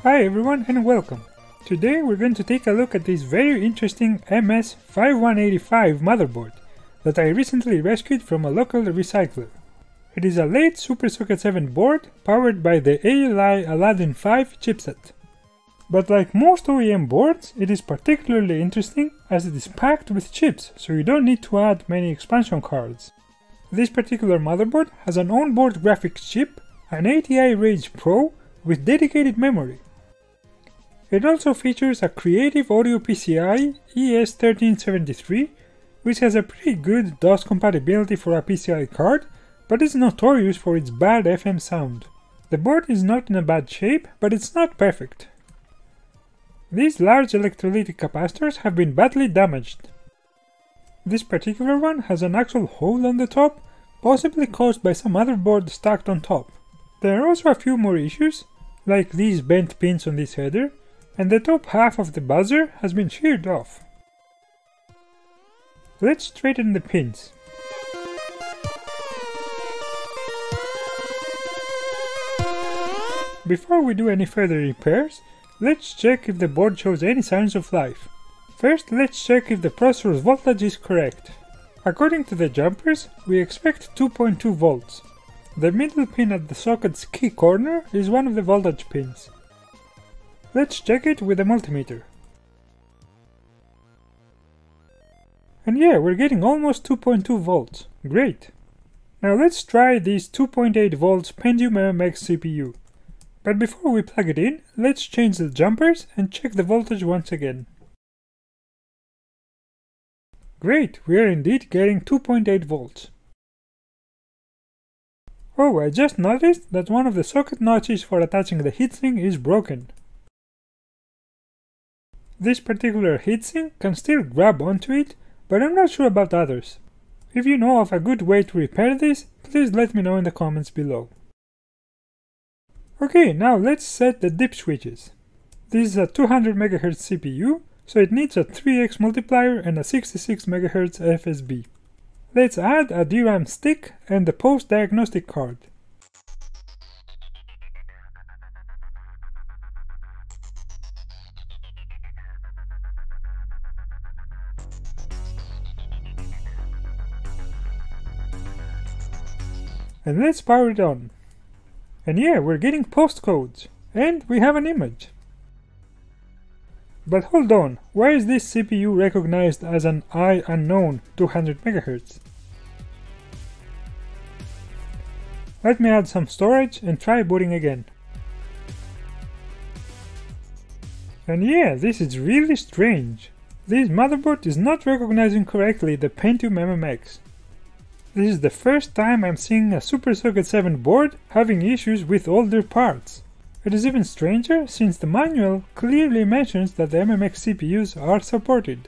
Hi everyone and welcome! Today we're going to take a look at this very interesting MS-5185 motherboard that I recently rescued from a local recycler. It is a late Super Socket 7 board powered by the ALi Aladdin V chipset. But like most OEM boards, it is particularly interesting as it is packed with chips, so you don't need to add many expansion cards. This particular motherboard has an onboard graphics chip, an ATI Rage Pro with dedicated memory. It also features a Creative Audio-PCI ES1373, which has a pretty good DOS compatibility for a PCI card, but is notorious for its bad FM sound. The board is not in a bad shape, but it's not perfect. These large electrolytic capacitors have been badly damaged. This particular one has an actual hole on the top, possibly caused by some other board stacked on top. There are also a few more issues, like these bent pins on this header, and the top half of the buzzer has been sheared off. Let's straighten the pins. Before we do any further repairs, let's check if the board shows any signs of life. First, let's check if the processor's voltage is correct. According to the jumpers, we expect 2.2 volts. The middle pin at the socket's key corner is one of the voltage pins. Let's check it with a multimeter. And yeah, we're getting almost 2.2 volts. Great! Now let's try this 2.8 volts Pentium MMX CPU. But before we plug it in, let's change the jumpers and check the voltage once again. Great, we are indeed getting 2.8 volts. Oh, I just noticed that one of the socket notches for attaching the heatsink is broken. This particular heatsink can still grab onto it, but I'm not sure about others. If you know of a good way to repair this, please let me know in the comments below. Okay, now let's set the dip switches. This is a 200 MHz CPU, so it needs a 3x multiplier and a 66 MHz FSB. Let's add a DRAM stick and the post-diagnostic card. And let's power it on. And yeah, we're getting postcodes. And we have an image. But hold on, why is this CPU recognized as an I unknown 200 MHz? Let me add some storage and try booting again. And yeah, this is really strange. This motherboard is not recognizing correctly the Pentium MMX. This is the first time I'm seeing a Super Socket 7 board having issues with older parts. It is even stranger since the manual clearly mentions that the MMX CPUs are supported.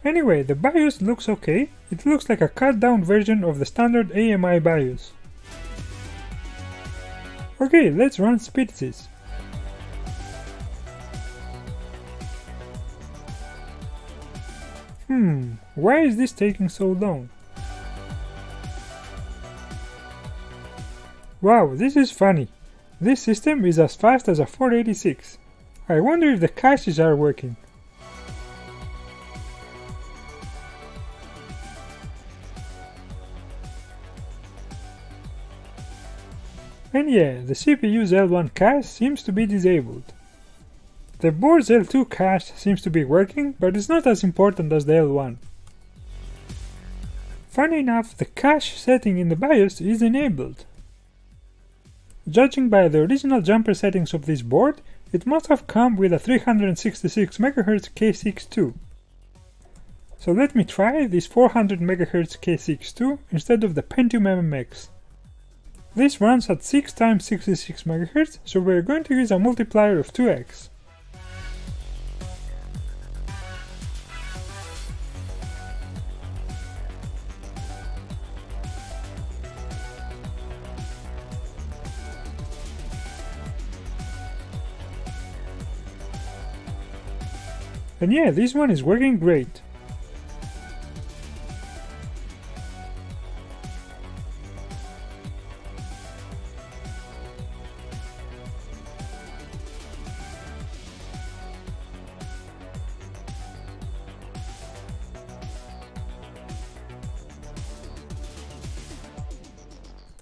Anyway, the BIOS looks okay. It looks like a cut down version of the standard AMI BIOS. Okay, let's run SpeedSys. Why is this taking so long? Wow, this is funny. This system is as fast as a 486. I wonder if the caches are working. And yeah, the CPU's L1 cache seems to be disabled. The board's L2 cache seems to be working, but it's not as important as the L1. Funny enough, the cache setting in the BIOS is enabled. Judging by the original jumper settings of this board, it must have come with a 366 MHz K62. So let me try this 400 MHz K62 instead of the Pentium MMX. This runs at 6 x 66 MHz, so we're going to use a multiplier of 2x. And yeah, this one is working great.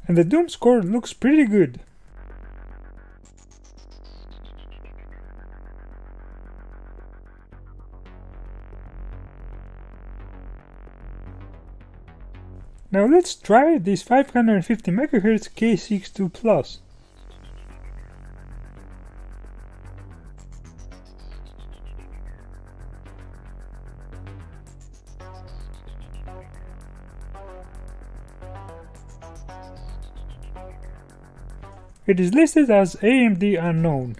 and the Doom score looks pretty good. Now let's try this 550 MHz K62 Plus. It is listed as AMD unknown.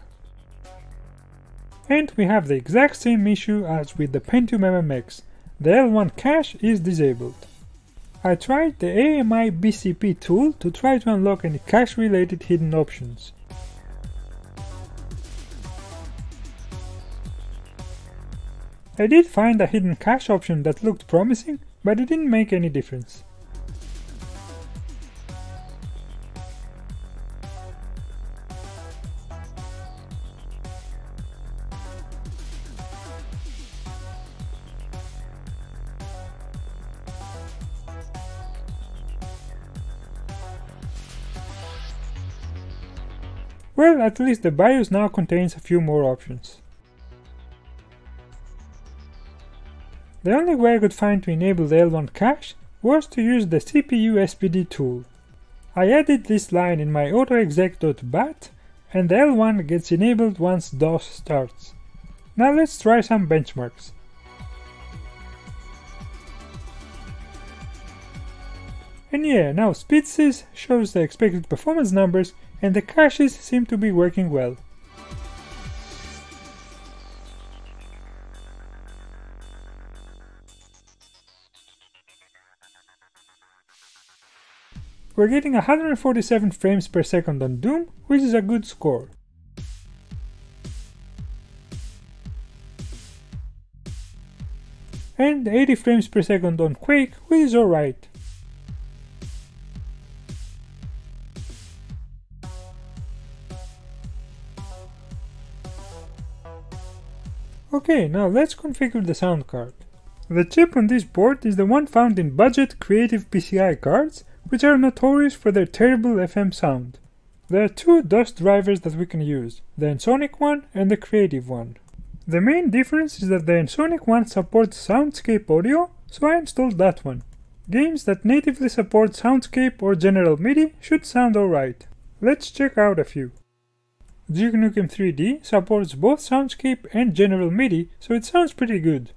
And we have the exact same issue as with the Pentium MMX. The L1 cache is disabled. I tried the AMI BCP tool to try to unlock any cache related hidden options. I did find a hidden cache option that looked promising, but it didn't make any difference. Well, at least the BIOS now contains a few more options. The only way I could find to enable the L1 cache was to use the CPU SPD tool. I added this line in my autoexec.bat and the L1 gets enabled once DOS starts. Now let's try some benchmarks. And yeah, now SpeedSys shows the expected performance numbers and the caches seem to be working well. We're getting 147 frames per second on Doom, which is a good score. And 80 frames per second on Quake, which is alright. Okay, now let's configure the sound card. The chip on this board is the one found in budget Creative PCI cards, which are notorious for their terrible FM sound. There are two DOS drivers that we can use, the Ensoniq one and the Creative one. The main difference is that the Ensoniq one supports Soundscape audio, so I installed that one. Games that natively support Soundscape or General MIDI should sound alright. Let's check out a few. Duke Nukem 3D supports both Soundscape and General MIDI, so it sounds pretty good.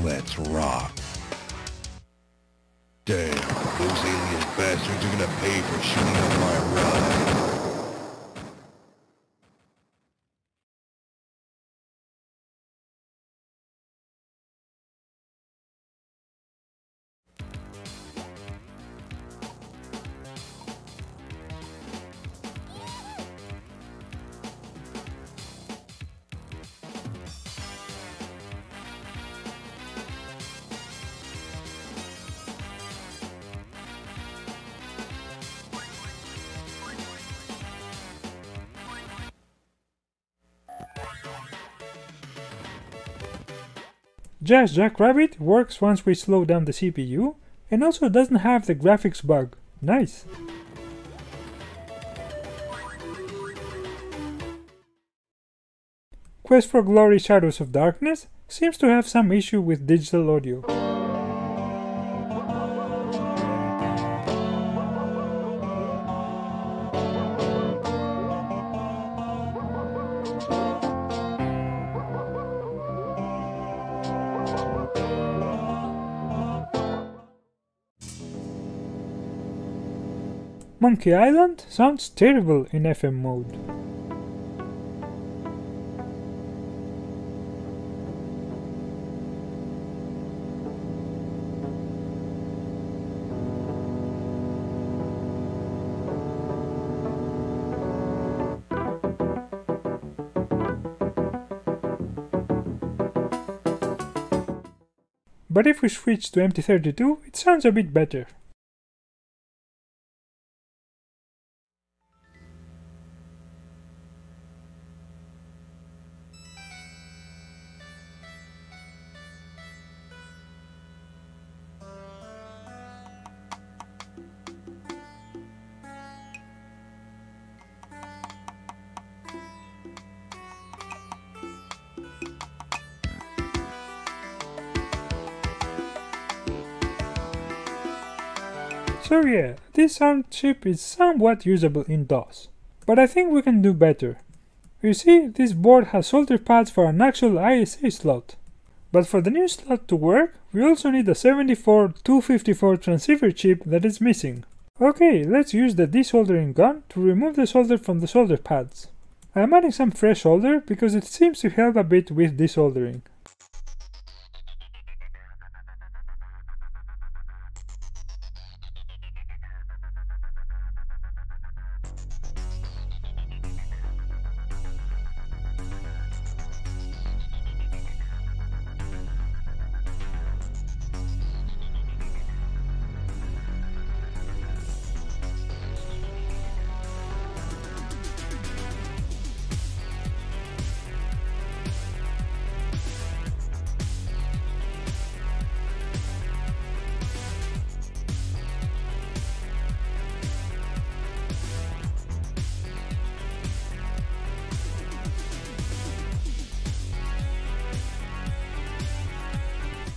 Let's rock. Damn, those alien bastards are gonna pay for shooting up my ride. Jackrabbit works once we slow down the CPU, and also doesn't have the graphics bug. Nice! Quest for Glory Shadows of Darkness seems to have some issue with digital audio. Monkey Island sounds terrible in FM mode. But if we switch to MT32, it sounds a bit better. So yeah, this sound chip is somewhat usable in DOS, but I think we can do better. You see, this board has solder pads for an actual ISA slot. But for the new slot to work, we also need a 74254 transceiver chip that is missing. Okay, let's use the desoldering gun to remove the solder from the solder pads. I'm adding some fresh solder because it seems to help a bit with desoldering.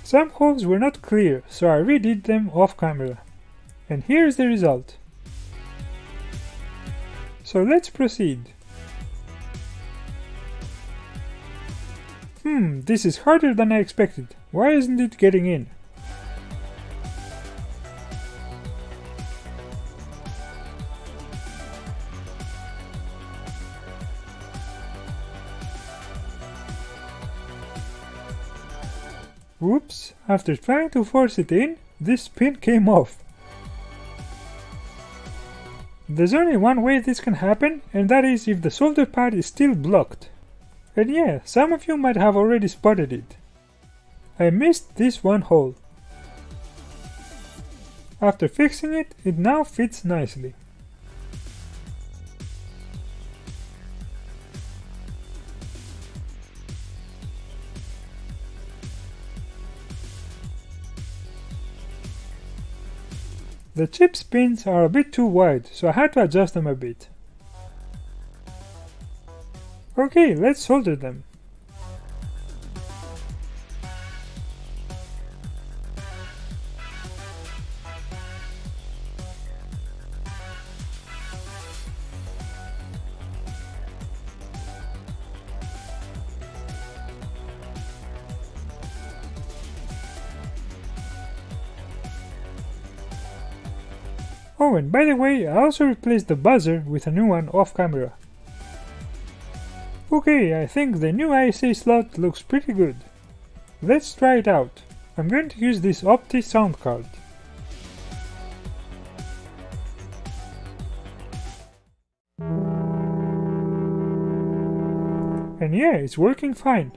Some holes were not clear, so I redid them off camera. And here's the result. So let's proceed. This is harder than I expected. Why isn't it getting in? Whoops, after trying to force it in, this pin came off. There's only one way this can happen, and that is if the solder pad is still blocked. And yeah, some of you might have already spotted it. I missed this one hole. After fixing it, it now fits nicely. The chip's pins are a bit too wide, so I had to adjust them a bit. Okay, let's solder them. Oh, and by the way, I also replaced the buzzer with a new one off camera. Okay, I think the new ISA slot looks pretty good. Let's try it out. I'm going to use this OPTi sound card. And yeah, it's working fine.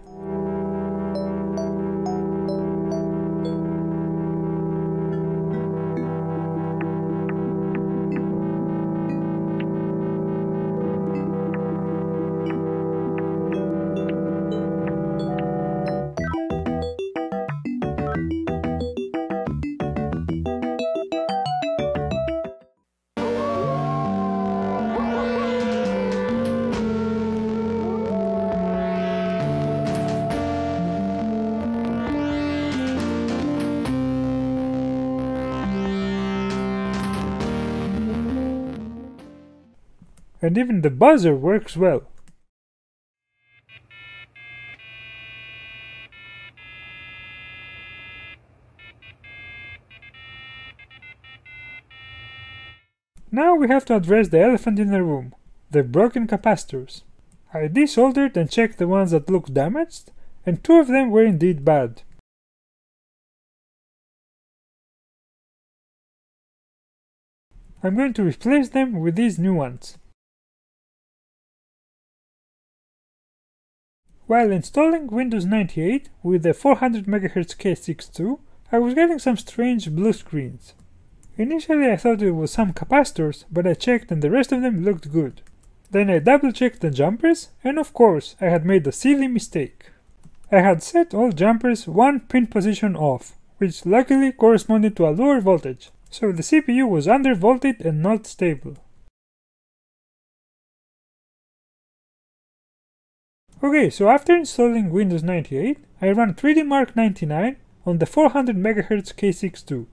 And even the buzzer works well. Now we have to address the elephant in the room, the broken capacitors. I desoldered and checked the ones that looked damaged, and 2 of them were indeed bad. I'm going to replace them with these new ones. While installing Windows 98 with the 400 MHz K62, I was getting some strange blue screens. Initially I thought it was some capacitors, but I checked and the rest of them looked good. Then I double checked the jumpers, and of course I had made a silly mistake. I had set all jumpers 1 pin position off, which luckily corresponded to a lower voltage, so the CPU was undervolted and not stable. Okay, so after installing Windows 98, I ran 3D Mark 99 on the 400 MHz K62.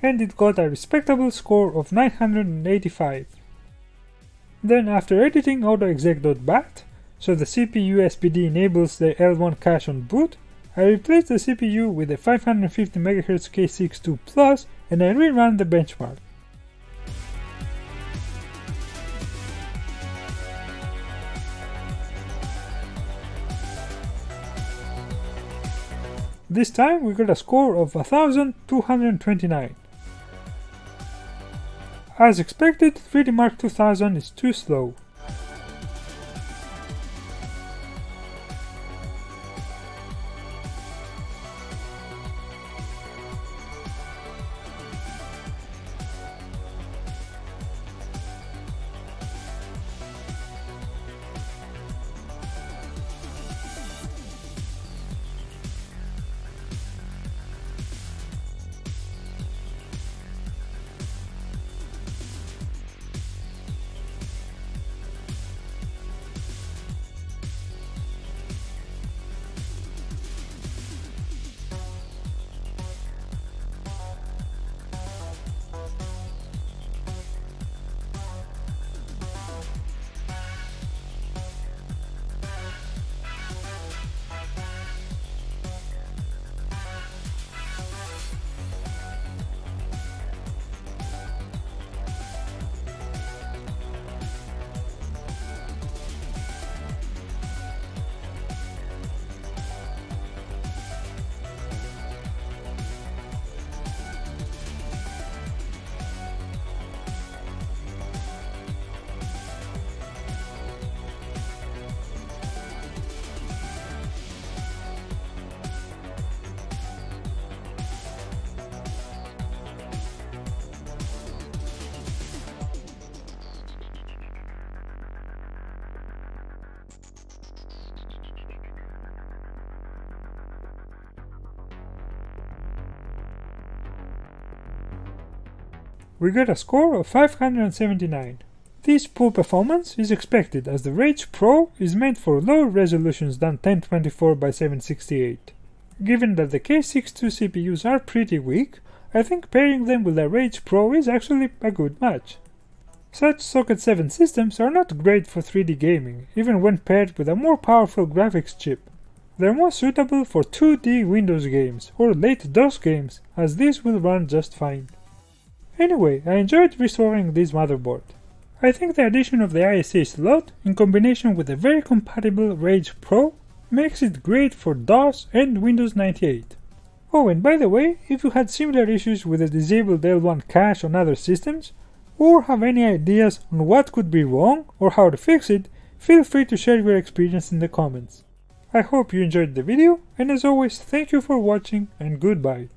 And it got a respectable score of 985. Then after editing autoexec.bat, so the CPU SPD enables the L1 cache on boot, I replaced the CPU with a 550 MHz K62 Plus and I rerun the benchmark. This time we got a score of 1229. As expected, 3D Mark 2000 is too slow. We got a score of 579. This poor performance is expected as the Rage Pro is meant for lower resolutions than 1024 by 768. Given that the K62 CPUs are pretty weak, I think pairing them with the Rage Pro is actually a good match. Such Socket 7 systems are not great for 3D gaming, even when paired with a more powerful graphics chip. They're more suitable for 2D Windows games or late DOS games, as these will run just fine. Anyway, I enjoyed restoring this motherboard. I think the addition of the ISA slot, in combination with a very compatible Rage Pro, makes it great for DOS and Windows 98. Oh, and by the way, if you had similar issues with the disabled L1 cache on other systems, or have any ideas on what could be wrong or how to fix it, feel free to share your experience in the comments. I hope you enjoyed the video, and as always, thank you for watching and goodbye.